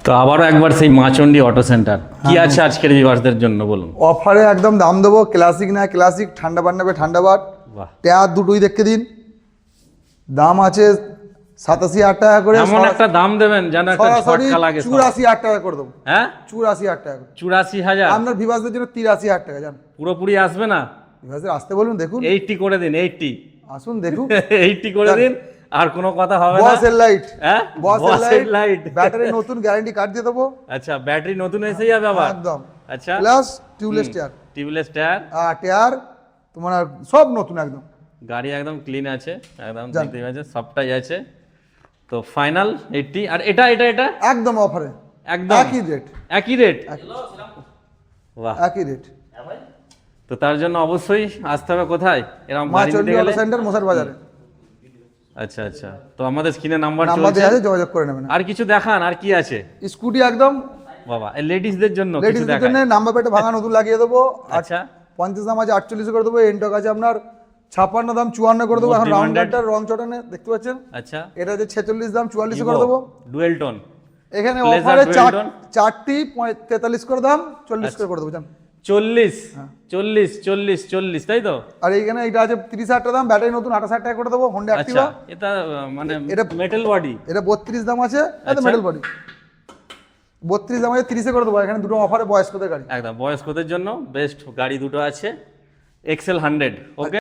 তো আবারও একবার সেই মাচন্ডি অটো সেন্টার কি আছে আজকের ভিউয়ার্সদের জন্য বলুন। অফারে একদম দাম দেবো, ক্লাসিক না ক্লাসিক, ঠান্ডা বার নেবে ঠান্ডা বার, বাহ, টায়ার দুটোই দেখে দিন। দাম আছে 87,000 টাকা করে, এমন একটা দাম দেবেন যেন একটা সরাসরি ঝটকা লাগে। 84,000 টাকা করে দেবো। হ্যাঁ, 84,000 টাকা করে। 84,000 আপনার ভিভাসদের জন্য 83,000 টাকা। জান পুরোপুরি আসবে না? ভিভাসদের আসতে বলুন, দেখুন 80 করে দিন, 80 আসুন দেখুন। 80 করে দিন, আর কোনো কথা হবে না। বস এর লাইট, হ্যাঁ, বস এর লাইট। ব্যাটারি নতুন, গ্যারান্টি কার্ড দিয়ে দেবো আচ্ছা, ব্যাটারি নতুন এসে যাবে আবার? একদম। আচ্ছা, plus tubeless tyre, tubeless tyre, tyre তোমার সব নতুন একদম। গাড়ি একদম ক্লিন আছে, একদম যান। দেখতে পাচ্ছেন সবটাই আছে। তো ফাইনাল 80। আর এটা এটা এটা একদম অফারে, একদম একই রেট, একই রেট। বাহ, একই রেট। তো তার জন্য অবশ্যই আসতে হবে কোথায় এরকম মা গাড়ি নিতে চন্ডী গেলে? অটো সেন্টার, মশার বাজারে। আচ্ছা আচ্ছা, তো আমাদের স্ক্রিনে নাম্বার নাম্বার চলছে, দেওয়া আছে, যোগাযোগ করে নেবেন। আর কিছু দেখান, আর কি আছে? স্কুটি একদম বাবা, লেডিসদের জন্য কিছু লেডিসদের দেখান। জন্য নাম্বার প্লেটে ভাঙা নতুন লাগিয়ে দেবো। আচ্ছা, 50 দাম আছে 48 করে দেবো। এনটক আছে আপনার 56 দাম 54 করে দেবো। Most এখন রাউন্ড demanded। গার্ডটার রং চটানে দেখতে পাচ্ছেন, আচ্ছা, এটা আছে 46 দাম 44 করে দেবো। ডুয়েল টোন এখানে Pleasure অফারে dual tone। চারটি 43 করে দাম, 40 করে দেবো। জান 40 40 40 40, তাই তো? আর এইখানে এটা আছে 30,000 টাকা দাম, ব্যাটারি নতুন 28,000 টাকা করে দেবো। হোন্ডা আচ্ছা, অ্যাক্টিভা, এটা মানে এটা মেটাল বডি। এটা 32 দাম আছে, এটা আচ্ছা। Metal body. 32 দাম আছে 30 করে দেবো। এখানে দুটো অফারে বয়স্কদের গাড়ি। একদম বয়স্কদের জন্য বেস্ট গাড়ি দুটো আছে, এক্সেল 100। ওকে।